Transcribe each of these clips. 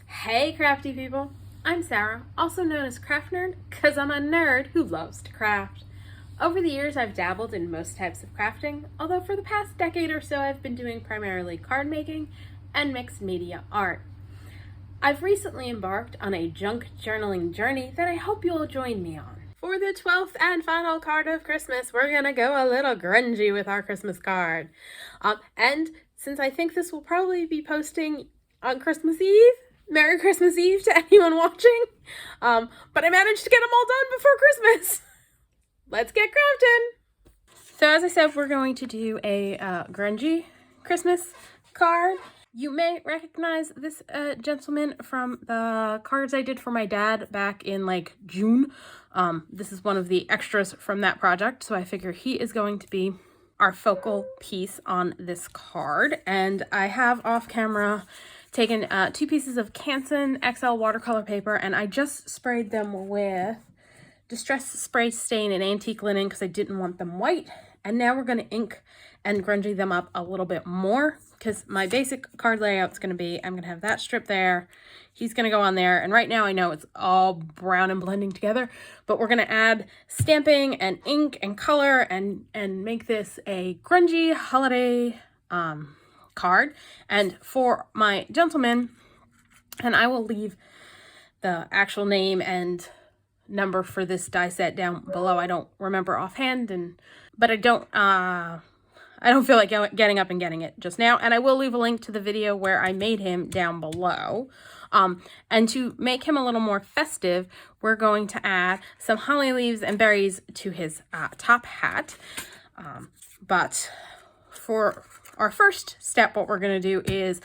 Hey crafty people, I'm Sarah, also known as Craft Nerd, because I'm a nerd who loves to craft. Over the years I've dabbled in most types of crafting, although for the past decade or so I've been doing primarily card making and mixed media art. I've recently embarked on a junk journaling journey that I hope you'll join me on. For the 12th and final card of Christmas, we're gonna go a little grungy with our Christmas card. And since I think this will probably be posting on Christmas Eve, Merry Christmas Eve to anyone watching. But I managed to get them all done before Christmas. Let's get crafting. So as I said, we're going to do a grungy Christmas card. You may recognize this gentleman from the cards I did for my dad back in like June. This is one of the extras from that project, so I figure he is going to be our focal piece on this card. And I have off camera taken 2 pieces of Canson XL watercolor paper, and I just sprayed them with Distress Spray Stain and Antique Linen because I didn't want them white. And now we're going to ink and grungy them up a little bit more, because my basic card layout is going to be, I'm going to have that strip there, he's going to go on there, and right now I know it's all brown and blending together, but we're going to add stamping and ink and color and make this a grungy holiday card. And for my gentleman, and I will leave the actual name and number for this die set down below. I don't remember offhand, but I don't feel like getting up and getting it just now. And I will leave a link to the video where I made him down below. And to make him a little more festive, we're going to add some holly leaves and berries to his top hat. But for our first step, what we're going to do is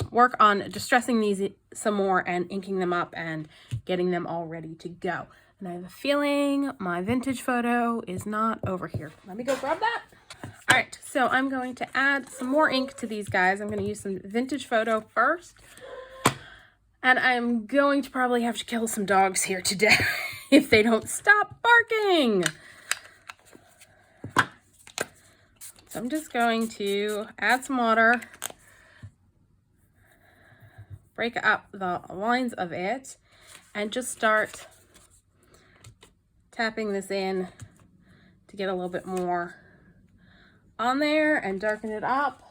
work on distressing these some more and inking them up and getting them all ready to go. And I have a feeling my vintage photo is not over here. Let me go grab that. All right, so I'm going to add some more ink to these guys. I'm going to use some vintage photo first. And I'm going to probably have to kill some dogs here today if they don't stop barking. So I'm just going to add some water, break up the lines of it, and just start tapping this in to get a little bit more on there and darken it up.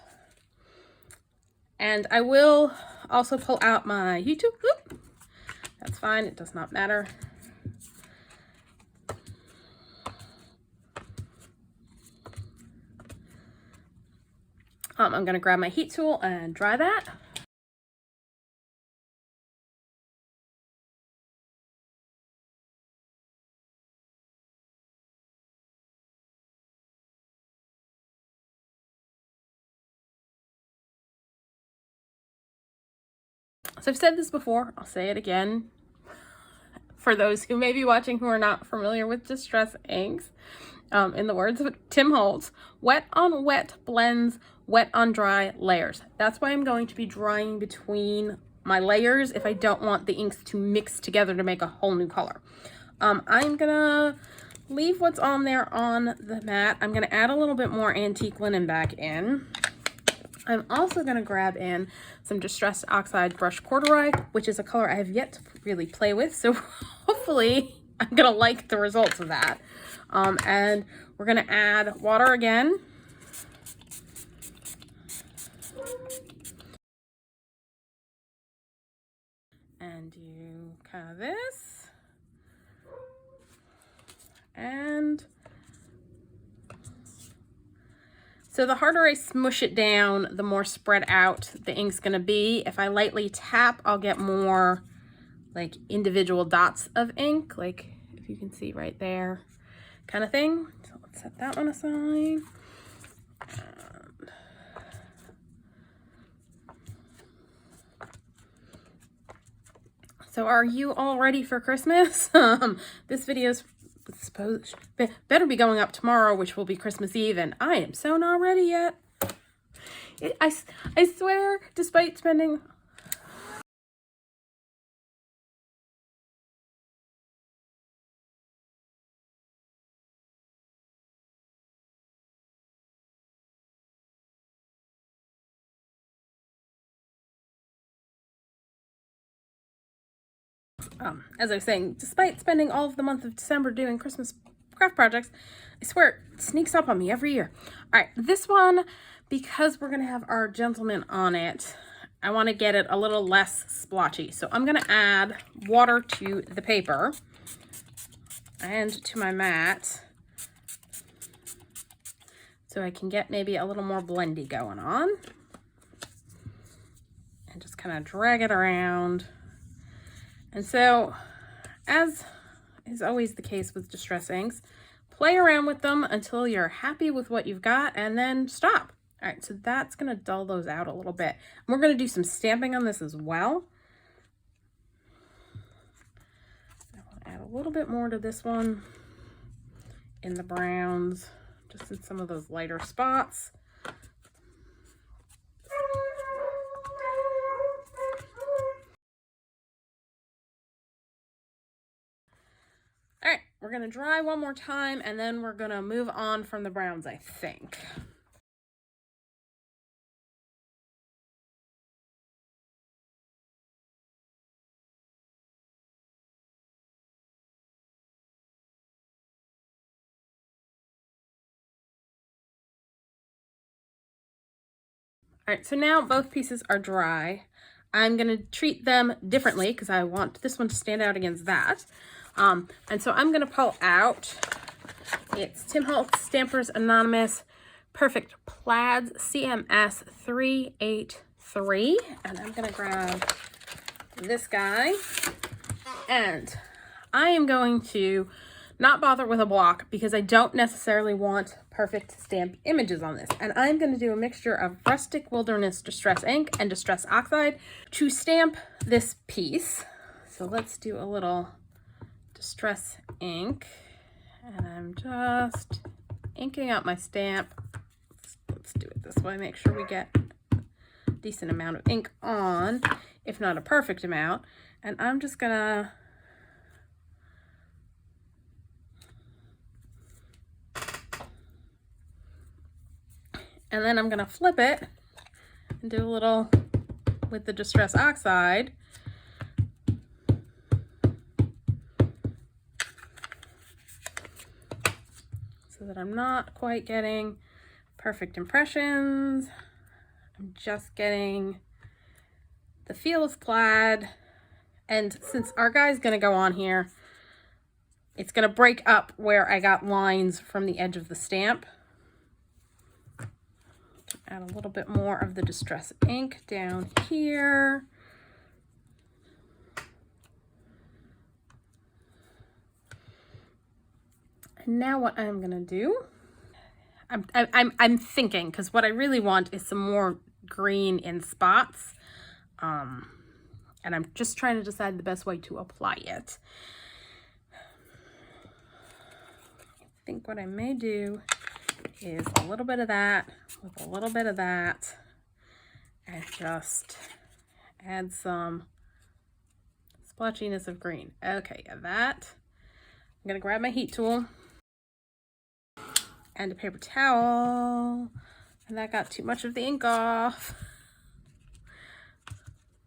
And I will also pull out my YouTube. Oop. That's fine, it does not matter. I'm gonna grab my heat tool and dry that. So I've said this before, I'll say it again. For those who may be watching who are not familiar with distress inks, in the words of Tim Holtz, wet on wet blends, wet on dry layers. That's why I'm going to be drying between my layers if I don't want the inks to mix together to make a whole new color. I'm gonna leave what's on there on the mat. I'm gonna add a little bit more antique linen back in. I'm also going to grab in some Distressed Oxide Brush Corduroy, which is a color I have yet to really play with, so hopefully I'm going to like the results of that. And we're going to add water again. And do kind of this. And so the harder I smush it down, the more spread out the ink's gonna be. If I lightly tap, I'll get more like individual dots of ink, like if you can see right there, kind of thing. So let's set that one aside. So are you all ready for Christmas? This video's better be going up tomorrow, which will be Christmas Eve, and I am so not ready yet. I swear, despite spending As I was saying, despite spending all of the month of December doing Christmas craft projects, I swear it sneaks up on me every year. All right, this one, because we're gonna have our gentleman on it, I want to get it a little less splotchy. So I'm gonna add water to the paper and to my mat so I can get maybe a little more blendy going on. And just kind of drag it around. And so, as is always the case with distress inks, play around with them until you're happy with what you've got and then stop. All right, so that's going to dull those out a little bit. And we're going to do some stamping on this as well. I want to add a little bit more to this one in the browns, just in some of those lighter spots. All right, we're gonna dry one more time and then we're gonna move on from the browns, I think. All right, so now both pieces are dry. I'm gonna treat them differently because I want this one to stand out against that. And so I'm gonna pull out, it's Tim Holtz Stampers Anonymous Perfect Plaids CMS 383. And I'm gonna grab this guy and I am going to not bother with a block because I don't necessarily want perfect stamp images on this. And I'm going to do a mixture of Rustic Wilderness Distress Ink and Distress Oxide to stamp this piece. So let's do a little Distress Ink. And I'm just inking out my stamp. Let's do it this way. Make sure we get a decent amount of ink on, if not a perfect amount. And I'm just going to and then I'm going to flip it and do a little with the Distress Oxide. So that I'm not quite getting perfect impressions. I'm just getting the feel of plaid. And since our guy's going to go on here, it's going to break up where I got lines from the edge of the stamp. Add a little bit more of the Distress Ink down here. And now what I'm gonna do, I'm thinking, because what I really want is some more green in spots. And I'm just trying to decide the best way to apply it. I think what I may do is a little bit of that with a little bit of that and just add some splotchiness of green. Okay, that. I'm gonna grab my heat tool and a paper towel, and that got too much of the ink off.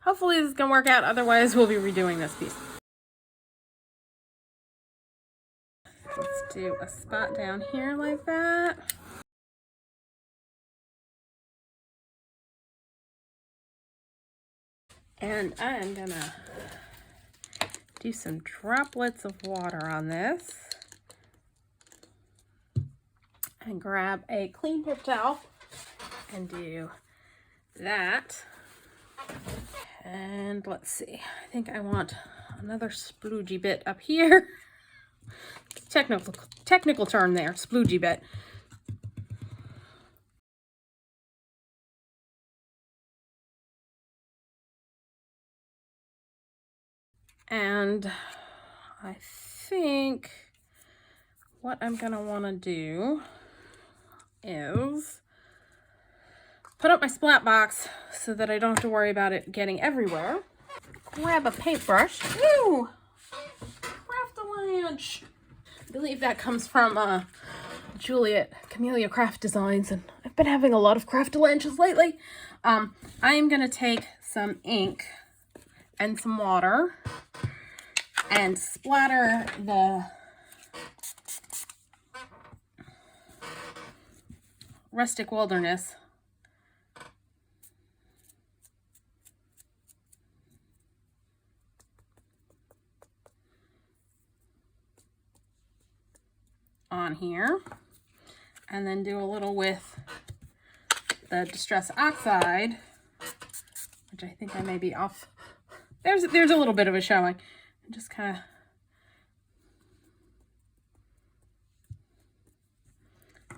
Hopefully this is gonna work out, otherwise we'll be redoing this piece. Let's do a spot down here like that. And I'm gonna do some droplets of water on this and grab a clean paper towel and do that. And let's see, I think I want another sploogey bit up here. Technical term there, sploogey bit. And I think what I'm gonna wanna do is put up my splat box so that I don't have to worry about it getting everywhere. Grab a paintbrush. Ooh! Craft-a-lanch! I believe that comes from Juliet Camellia Craft Designs, and I've been having a lot of craft-a-lanches lately. I am gonna take some ink and some water and splatter the Rustic Wilderness on here, and then do a little with the Distress Oxide, which I think I may be off. There's a little bit of a showing. Just kind of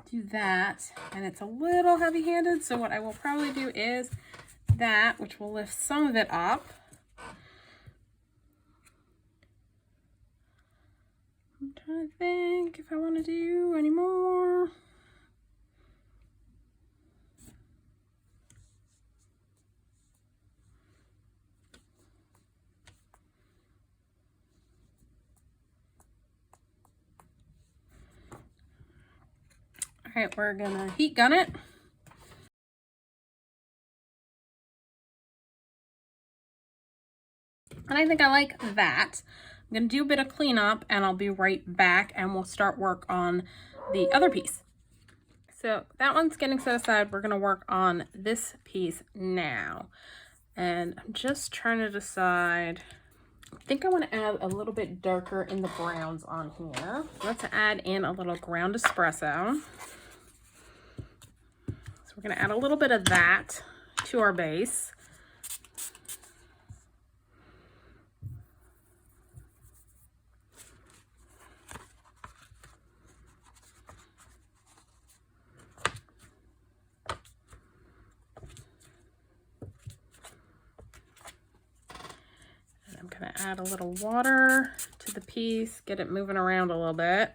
do that, and it's a little heavy-handed, so what I will probably do is that, which will lift some of it up. I'm trying to think if I want to do any more. All right, we're gonna heat gun it. And I think I like that. I'm gonna do a bit of cleanup and I'll be right back and we'll start work on the other piece. So that one's getting set aside. We're gonna work on this piece now. And I'm just trying to decide, I think I want to add a little bit darker in the browns on here. Let's add in a little ground espresso. So we're going to add a little bit of that to our base. And I'm going to add a little water to the piece, get it moving around a little bit.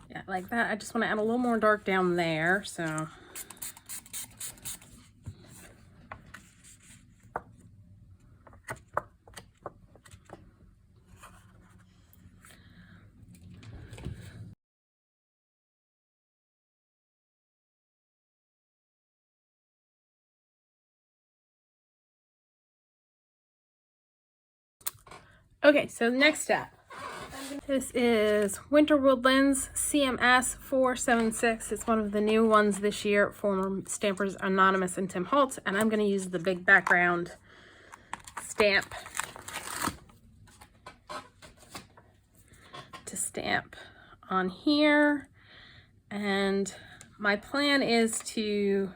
Yeah, like that. I just want to add a little more dark down there, so. Okay, so next step. This is Woodlands CMS 476. It's one of the new ones this year from Stampers Anonymous and Tim Holtz, and I'm going to use the big background stamp to stamp on here. And my plan is to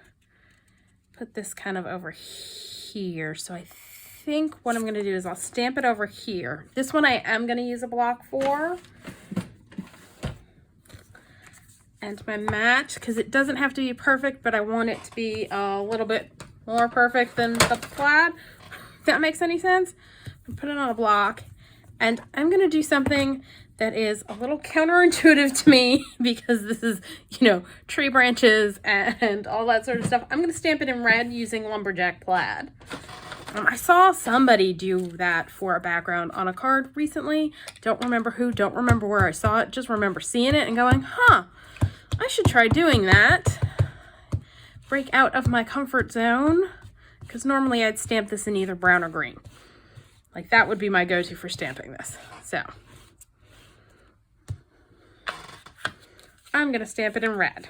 put this kind of over here. So I think what I'm going to do is I'll stamp it over here. This one I am going to use a block for. And my match, because it doesn't have to be perfect, but I want it to be a little bit more perfect than the plaid. If that makes any sense. I'm put it on a block. And I'm going to do something that is a little counterintuitive to me because this is, you know, tree branches and all that sort of stuff. I'm going to stamp it in red using Lumberjack Plaid. I saw somebody do that for a background on a card recently. Don't remember who, don't remember where I saw it. Just remember seeing it and going, huh, I should try doing that. Break out of my comfort zone. Because normally I'd stamp this in either brown or green. Like that would be my go-to for stamping this. So I'm going to stamp it in red.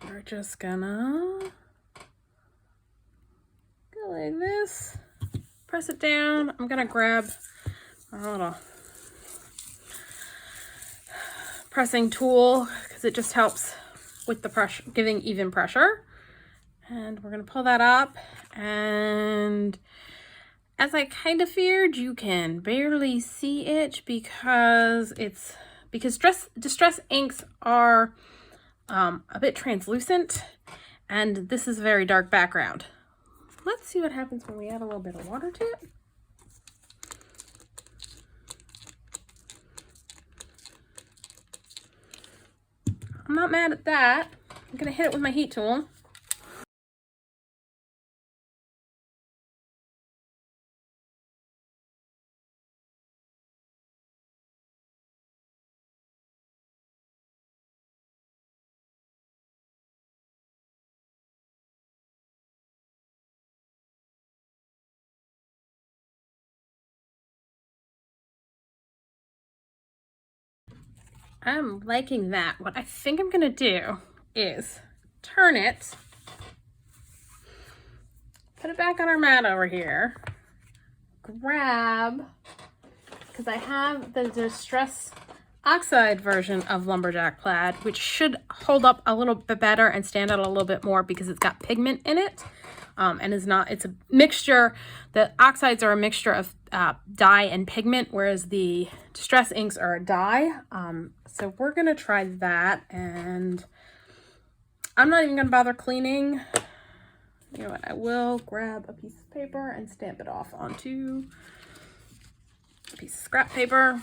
We're just gonna go like this, press it down. I'm gonna grab a little pressing tool because it just helps with the pressure, giving even pressure. And we're gonna pull that up, and as I kind of feared, you can barely see it because distress inks are a bit translucent, and this is a very dark background. let's see what happens when we add a little bit of water to it. I'm not mad at that. I'm gonna hit it with my heat tool. I'm liking that. What I think I'm gonna do is turn it, put it back on our mat over here, grab, because I have the Distress Oxide version of Lumberjack Plaid, which should hold up a little bit better and stand out a little bit more because it's got pigment in it. And it's a mixture. The oxides are a mixture of dye and pigment, whereas the Distress inks are a dye. So we're gonna try that, and I'm not even gonna bother cleaning. You know what, I will grab a piece of paper and stamp it off onto a piece of scrap paper.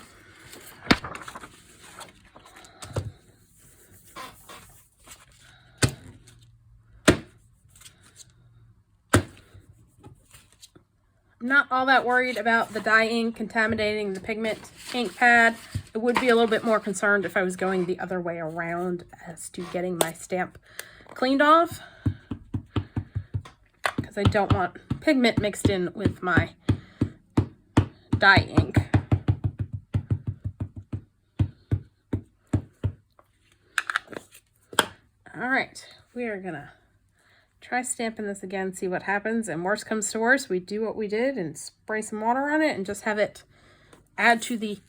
I'm not all that worried about the dye ink contaminating the pigment ink pad. I would be a little bit more concerned if I was going the other way around as to getting my stamp cleaned off, because I don't want pigment mixed in with my dye ink. All right, we are gonna try stamping this again, see what happens, and worst comes to worst, we do what we did and spray some water on it and just have it add to the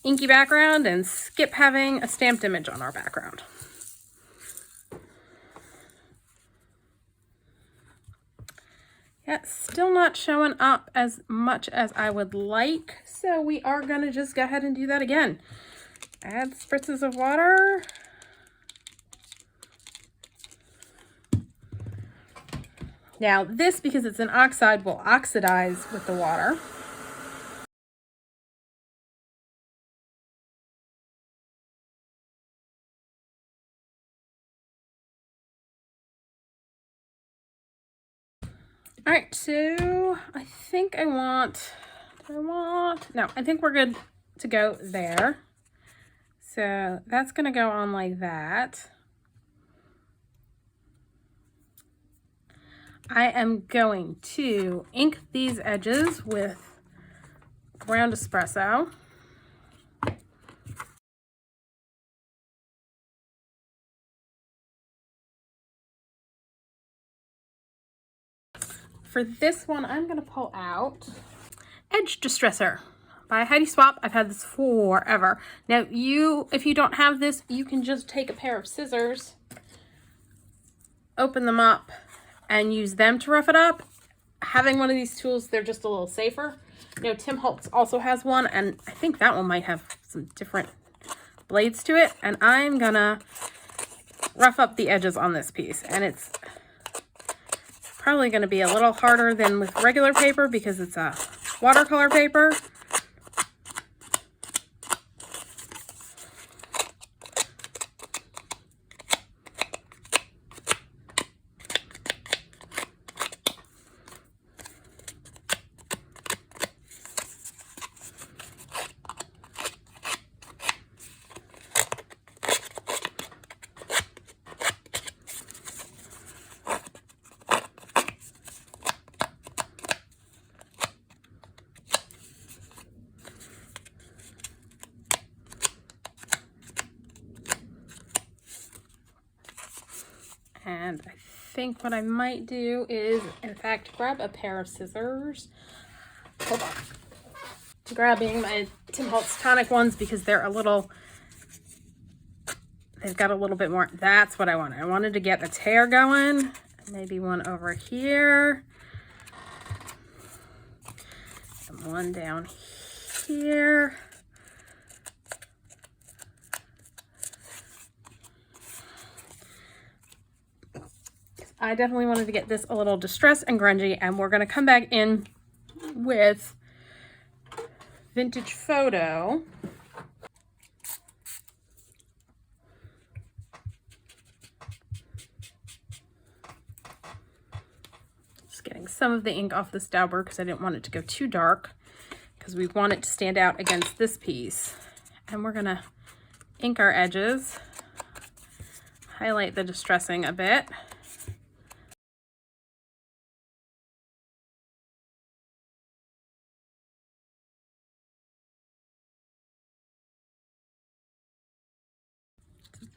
inky background and skip having a stamped image on our background. Yeah, still not showing up as much as I would like, so we are gonna just go ahead and do that again. Add spritzes of water. Now this, because it's an oxide, will oxidize with the water. All right, so I think no, I think we're good to go there. So that's gonna go on like that. I am going to ink these edges with ground espresso. For this one, I'm going to pull out Edge Distresser by Heidi Swap. I've had this forever. Now, if you don't have this, you can just take a pair of scissors, open them up, and use them to rough it up. Having one of these tools, they're just a little safer. You know, Tim Holtz also has one, and I think that one might have some different blades to it. And I'm gonna rough up the edges on this piece, and it's probably going to be a little harder than with regular paper because it's a watercolor paper. And I think what I might do is, in fact, grab a pair of scissors. Hold on. Grabbing my Tim Holtz tonic ones because they've got a little bit more. That's what I wanted. I wanted to get a tear going. Maybe one over here. And one down here. I definitely wanted to get this a little distressed and grungy, and we're gonna come back in with Vintage Photo. Just getting some of the ink off this dauber because I didn't want it to go too dark, because we want it to stand out against this piece. And we're gonna ink our edges, highlight the distressing a bit.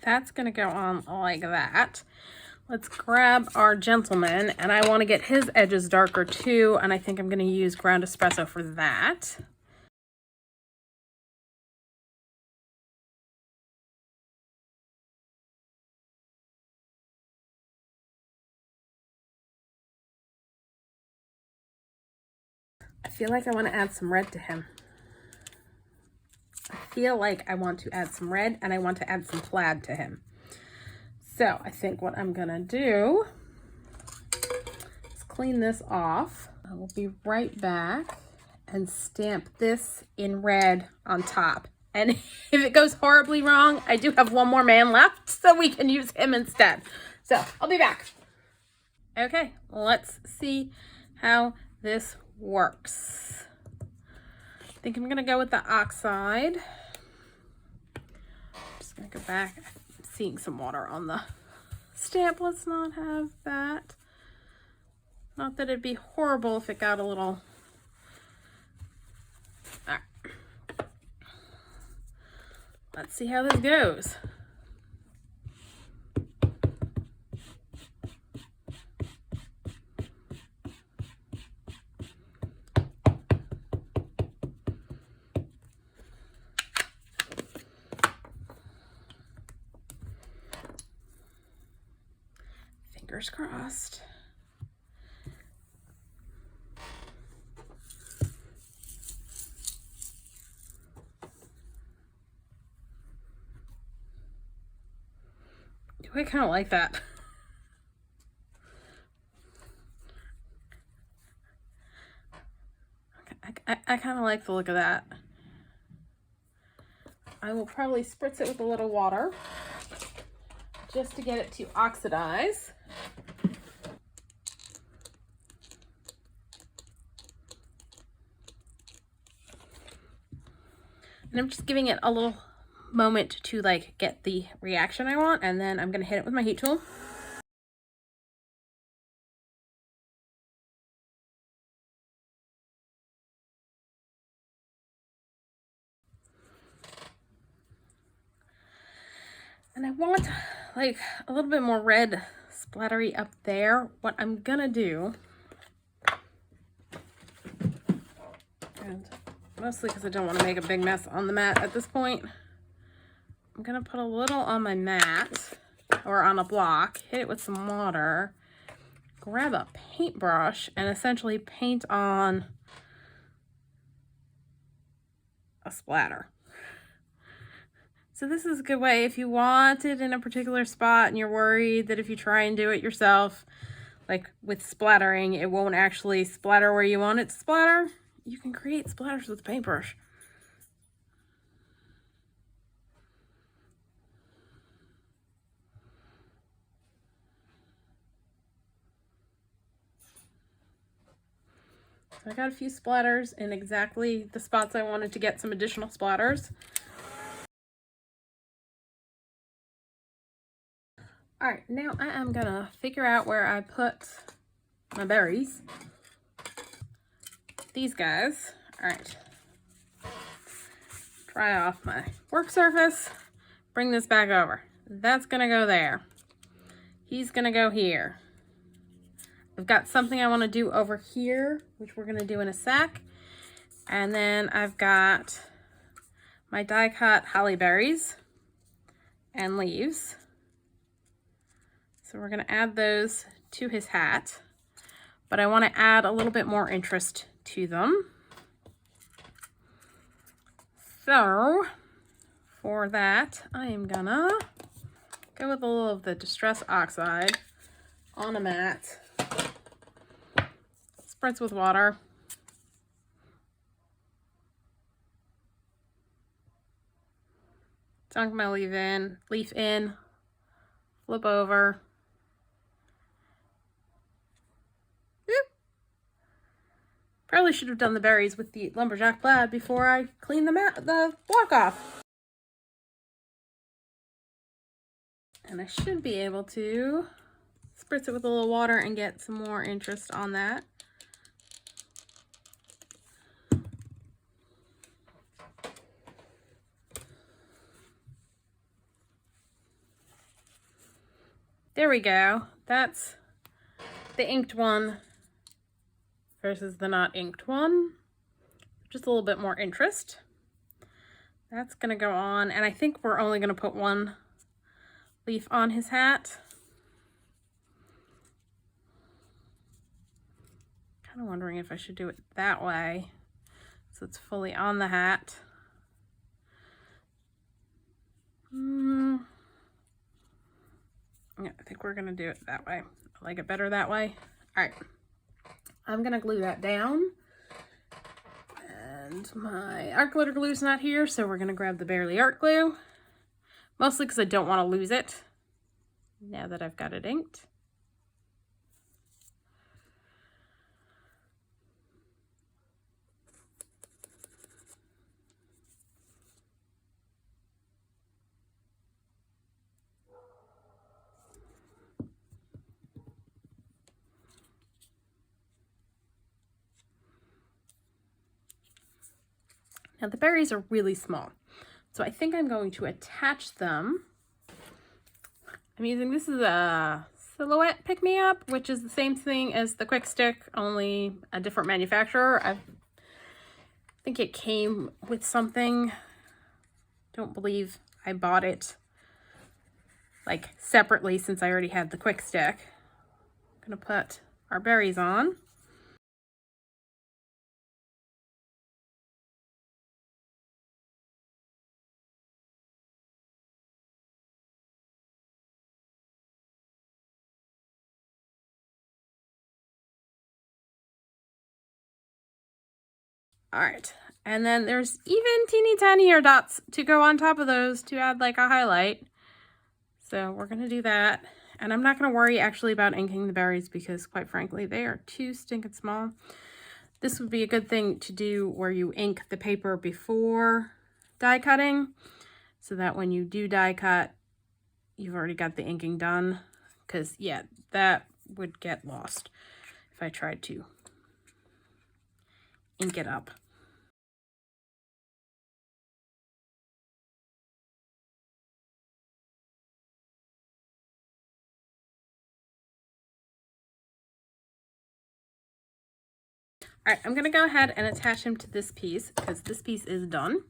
That's gonna go on like that. Let's grab our gentleman, and I want to get his edges darker too, and I think I'm going to use ground espresso for that. I feel like I want to add some red to him. I feel like I want to add some red, and I want to add some plaid to him. So I think what I'm gonna do is clean this off. I will be right back and stamp this in red on top. And if it goes horribly wrong, I do have one more man left, so we can use him instead. So I'll be back. Okay, let's see how this works. I think I'm gonna go with the Oxide. I'm just gonna go back. I'm seeing some water on the stamp. Let's not have that. Not that it'd be horrible if it got a little... All right. Let's see how this goes. Fingers crossed. I kind of like that. I kind of like the look of that. I will probably spritz it with a little water just to get it to oxidize. And I'm just giving it a little moment to like get the reaction I want, and then I'm going to hit it with my heat tool. And I want like a little bit more red splattery up there. What I'm gonna do, and mostly because I don't want to make a big mess on the mat at this point, I'm gonna put a little on my mat or on a block, hit it with some water, grab a paintbrush, and essentially paint on a splatter. So this is a good way if you want it in a particular spot and you're worried that if you try and do it yourself, like with splattering, it won't actually splatter where you want it to splatter. You can create splatters with a paintbrush. So I got a few splatters in exactly the spots I wanted to get some additional splatters. All right, now I am gonna figure out where I put my berries. These guys. All right. Dry off my work surface. Bring this back over. That's gonna go there. He's gonna go here. I've got something I want to do over here, which we're gonna do in a sec. And then I've got my die cut holly berries and leaves. So we're gonna add those to his hat, but I want to add a little bit more interest to them. So for that, I am gonna go with a little of the Distress Oxide on a mat. Spritz with water. Dunk my leaf in, flip over. Whoop. Probably should have done the berries with the Lumberjack Plaid before I cleaned the block off. And I should be able to spritz it with a little water and get some more interest on that. There we go. That's the inked one versus the not inked one. Just a little bit more interest. That's gonna go on, and I think we're only gonna put one leaf on his hat. Kind of wondering if I should do it that way so it's fully on the hat. Yeah, I think we're gonna do it that way. I like it better that way. All right, I'm gonna glue that down. And my art glitter glue is not here, so we're gonna grab the Barely Art glue. Mostly because I don't want to lose it now that I've got it inked. Now the berries are really small, so I think I'm going to attach them. I'm using, this is a Silhouette pick-me-up, which is the same thing as the Quick Stick, only a different manufacturer. I think it came with something. Don't believe I bought it like separately since I already had the Quick Stick. I'm gonna put our berries on. All right, and then there's even teeny tinier dots to go on top of those to add like a highlight. So we're gonna do that. And I'm not gonna worry actually about inking the berries because quite frankly, they are too stinking small. This would be a good thing to do where you ink the paper before die cutting so that when you do die cut, you've already got the inking done. Because yeah, that would get lost if I tried to ink it up. All right, I'm gonna go ahead and attach him to this piece because this piece is done.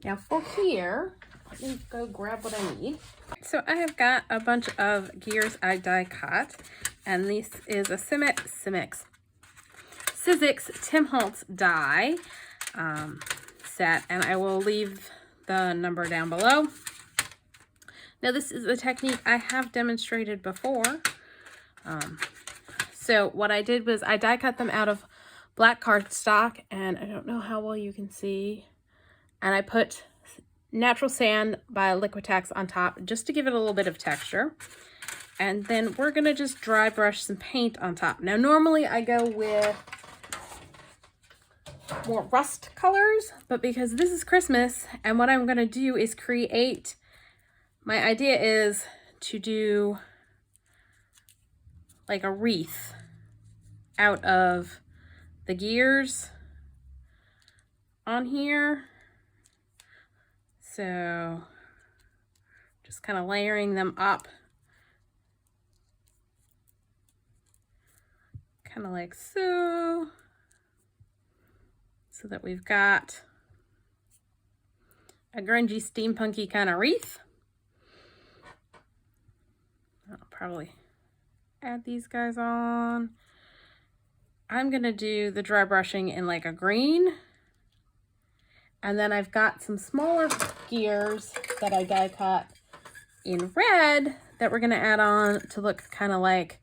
Now for here, let me go grab what I need. So I have got a bunch of gears I die cut, and this is a Sizzix Tim Holtz die set, and I will leave the number down below. Now this is a technique I have demonstrated before. So what I did was I die cut them out of black cardstock, and I don't know how well you can see, and I put natural sand by Liquitex on top just to give it a little bit of texture. And then we're gonna just dry brush some paint on top. Now normally I go with more rust colors, but because this is Christmas and what I'm gonna do is create, my idea is to do like a wreath out of the gears on here. So just kind of layering them up, kind of like so, so that we've got a grungy steampunky kind of wreath. I'll probably add these guys on. I'm gonna do the dry brushing in like a green. And then I've got some smaller gears that I die cut in red that we're gonna add on to look kind of like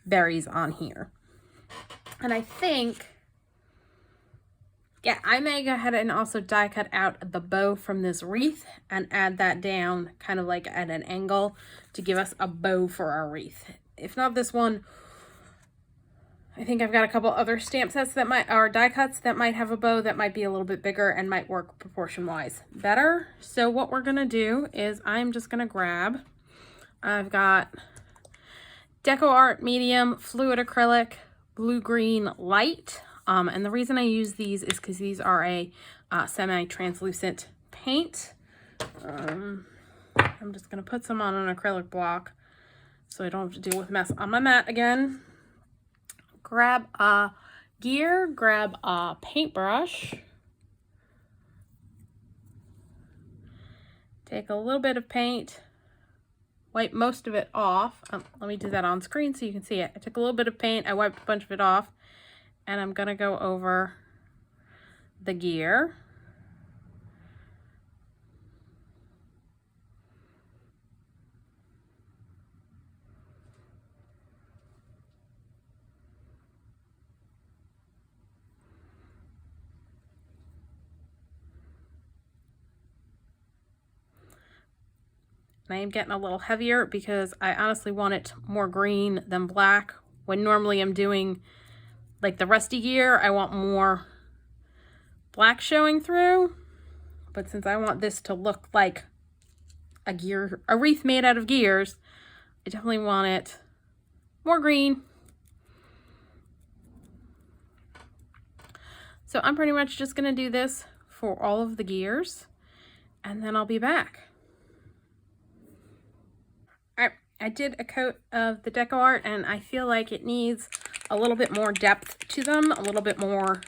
berries on here. And I think, yeah, I may go ahead and also die cut out the bow from this wreath and add that down kind of like at an angle to give us a bow for our wreath. If not this one, I think I've got a couple other stamp sets that might, or die cuts that might have a bow that might be a little bit bigger and might work proportion wise better. So what we're gonna do is I'm just gonna grab, I've got Deco Art Medium, Fluid Acrylic, Blue Green Light. And the reason I use these is because these are a semi-translucent paint. I'm just gonna put some on an acrylic block so I don't have to deal with mess on my mat again. Grab a gear, grab a paintbrush, take a little bit of paint, wipe most of it off. Let me do that on screen so you can see it. I took a little bit of paint, I wiped a bunch of it off, and I'm gonna go over the gear. And I am getting a little heavier because I honestly want it more green than black. When normally I'm doing like the rusty gear, I want more black showing through. But since I want this to look like a wreath made out of gears, I definitely want it more green. So I'm pretty much just gonna do this for all of the gears and then I'll be back. All right, I did a coat of the Deco Art and I feel like it needs a little bit more depth to them, a little bit more,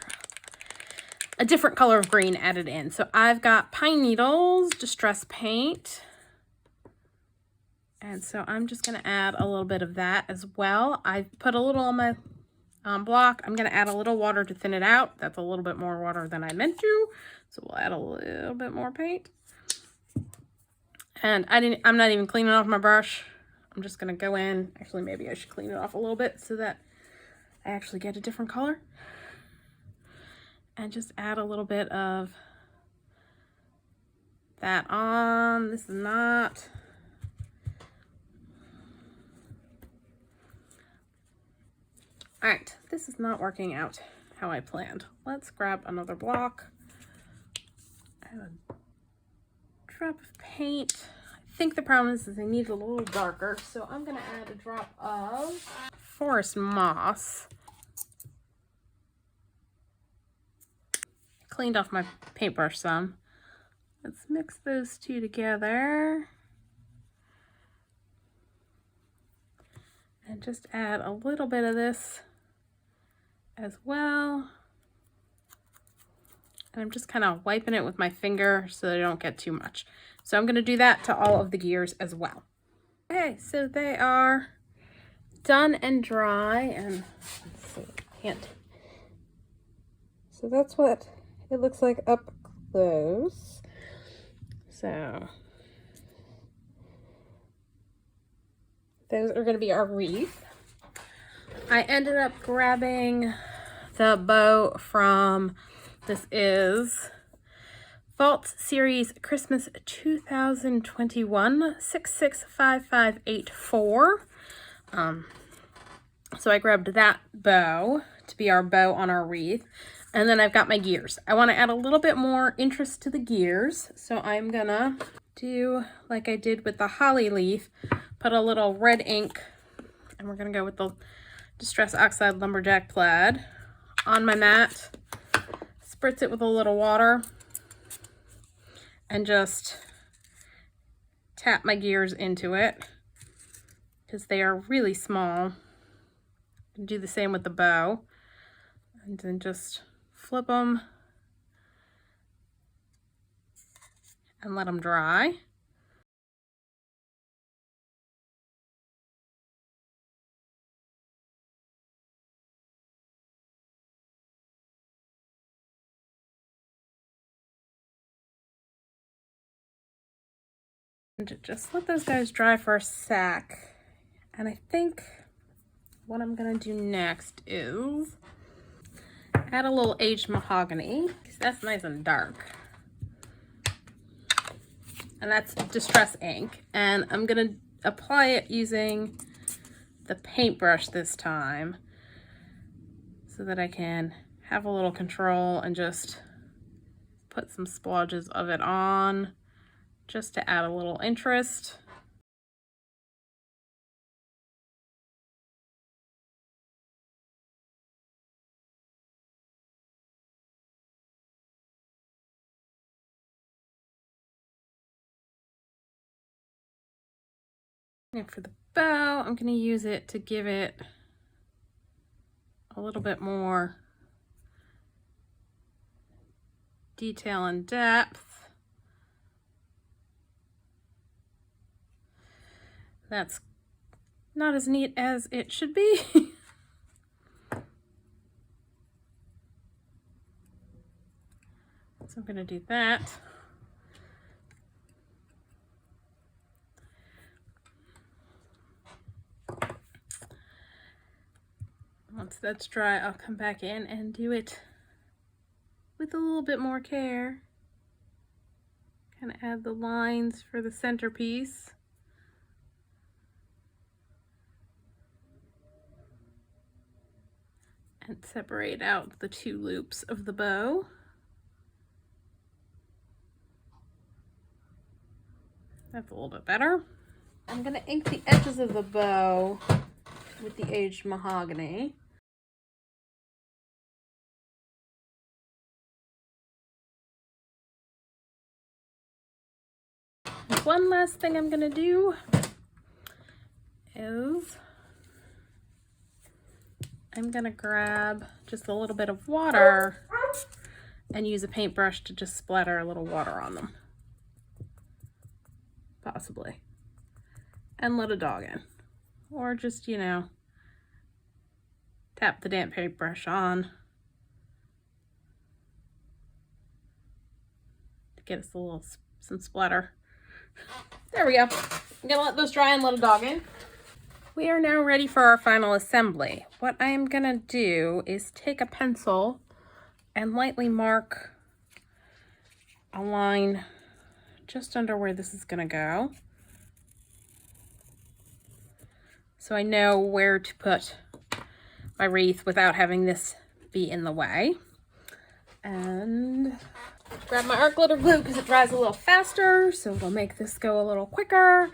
a different color of green added in. So I've got Pine Needles Distress Paint. And so I'm just gonna add a little bit of that as well. I put a little on my block. I'm gonna add a little water to thin it out. That's a little bit more water than I meant to. So we'll add a little bit more paint. And I'm not even cleaning off my brush. I'm just gonna go in. Actually, maybe I should clean it off a little bit so that I actually get a different color. And just add a little bit of that on. This is not, all right, this is not working out how I planned. Let's grab another block. Add a drop of paint. I think the problem is I need it a little darker, so I'm gonna add a drop of Forest Moss. Cleaned off my paintbrush some. Let's mix those two together. And just add a little bit of this as well. And I'm just kind of wiping it with my finger so that I don't get too much. So I'm going to do that to all of the gears as well. Okay, so they are done and dry. And let's see, can't. So that's what it looks like up close. So those are going to be our wreath. I ended up grabbing the bow from, this is Holtz Series Christmas 2021 665584. So I grabbed that bow to be our bow on our wreath. And then I've got my gears. I want to add a little bit more interest to the gears. So I'm gonna do like I did with the holly leaf, put a little red ink, and we're gonna go with the Distress Oxide Lumberjack Plaid on my mat, spritz it with a little water, and just tap my gears into it because they are really small. And do the same with the bow, and then just flip them and let them dry. And just let those guys dry for a sec. And I think what I'm gonna do next is add a little aged mahogany, because that's nice and dark. And that's Distress ink. And I'm gonna apply it using the paintbrush this time so that I can have a little control and just put some splodges of it on just to add a little interest. And for the bow, I'm going to use it to give it a little bit more detail and depth. That's not as neat as it should be. So I'm going to do that. Once that's dry, I'll come back in and do it with a little bit more care. Kind of add the lines for the centerpiece. And separate out the two loops of the bow. That's a little bit better. I'm gonna ink the edges of the bow with the aged mahogany. One last thing I'm gonna do is I'm gonna grab just a little bit of water and use a paintbrush to just splatter a little water on them. Possibly. And let a dog in. Or just, you know, tap the damp paintbrush on to get us a little, some splatter. There we go. I'm gonna let those dry and let a dog in. We are now ready for our final assembly. What I am gonna do is take a pencil and lightly mark a line just under where this is gonna go. So I know where to put my wreath without having this be in the way. And grab my art glitter glue because it dries a little faster, so it'll make this go a little quicker.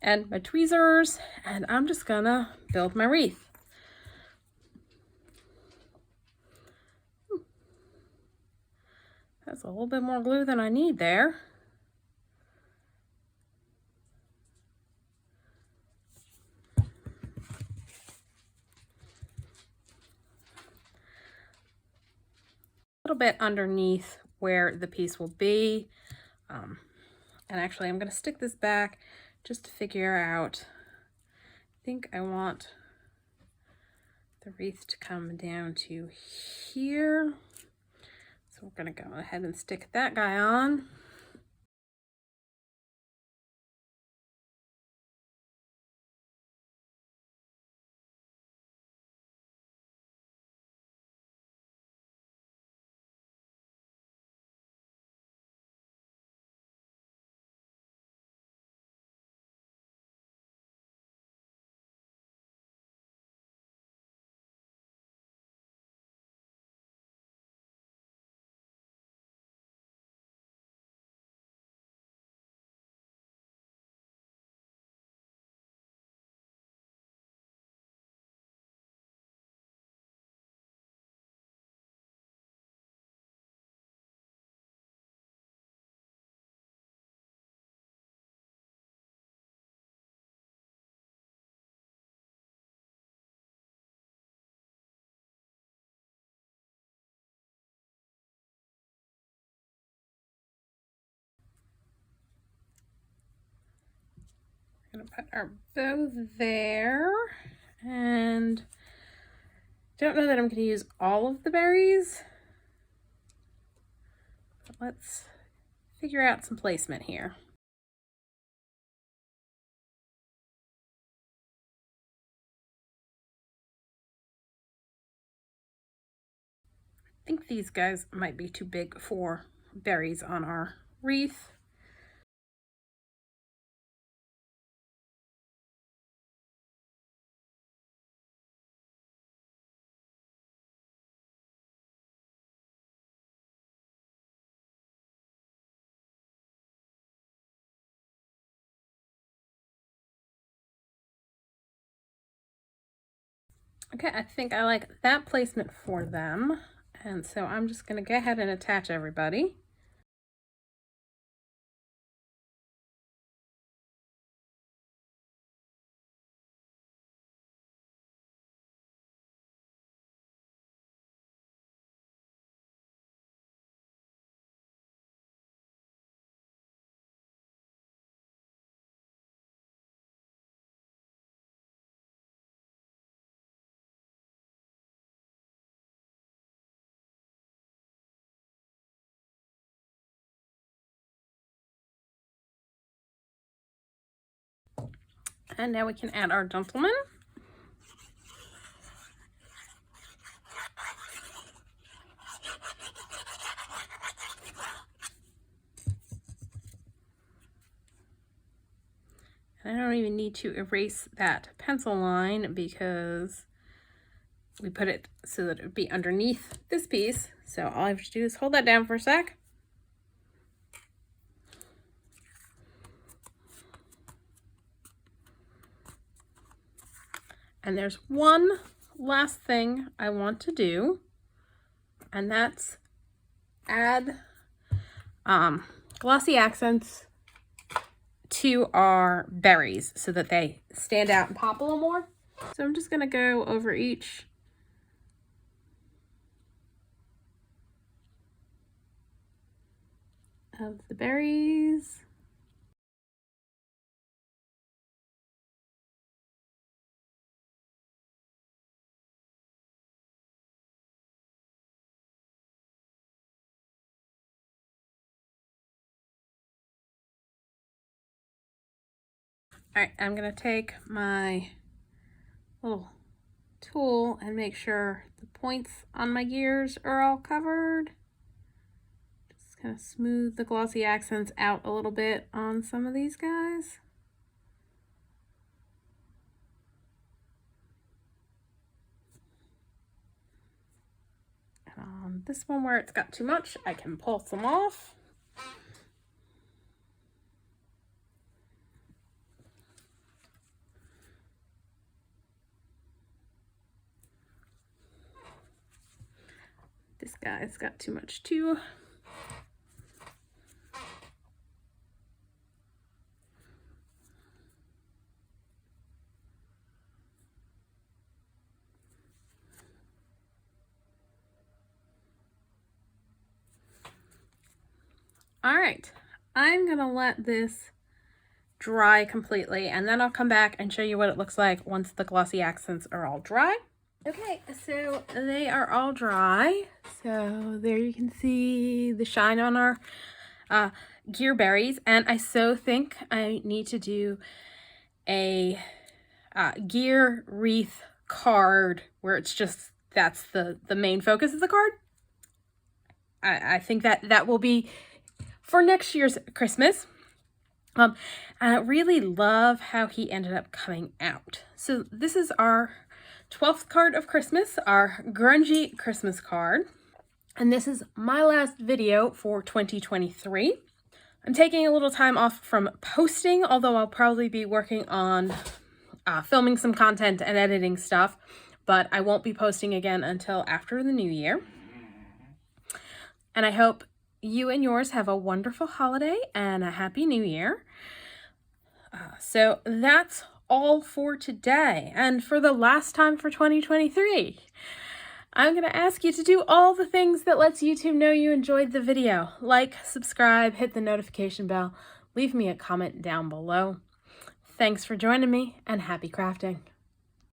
And my tweezers, and I'm just gonna build my wreath. That's a little bit more glue than I need there. A little bit underneath where the piece will be. And actually I'm gonna stick this back just to figure out, I think I want the wreath to come down to here. So we're gonna go ahead and stick that guy on. Gonna put our bow there, and don't know that I'm gonna use all of the berries, but let's figure out some placement here. think these guys might be too big for berries on our wreath. Okay, I think I like that placement for them. And so I'm just going to go ahead and attach everybody. And now we can add our gentleman. And I don't even need to erase that pencil line because we put it so that it would be underneath this piece. So all I have to do is hold that down for a sec. And there's one last thing I want to do, and that's add glossy accents to our berries so that they stand out and pop a little more. So I'm just gonna go over each of the berries. All right, I'm gonna take my little tool and make sure the points on my gears are all covered. Just kind of smooth the glossy accents out a little bit on some of these guys. And on this one where it's got too much, I can pull some off. This guy's got too much too. All right, I'm gonna let this dry completely and then I'll come back and show you what it looks like once the glossy accents are all dry. Okay, so they are all dry. So there you can see the shine on our gear berries, and I so think I need to do a gear wreath card where it's just, that's the main focus of the card. I think that will be for next year's Christmas. I really love how he ended up coming out. So this is our 12th card of Christmas, our grungy Christmas card. And this is my last video for 2023. I'm taking a little time off from posting, although I'll probably be working on filming some content and editing stuff, but I won't be posting again until after the new year. And I hope you and yours have a wonderful holiday and a happy new year. So that's all for today. And for the last time for 2023, I'm going to ask you to do all the things that lets YouTube know you enjoyed the video. Like, subscribe, hit the notification bell, leave me a comment down below. Thanks for joining me, and happy crafting.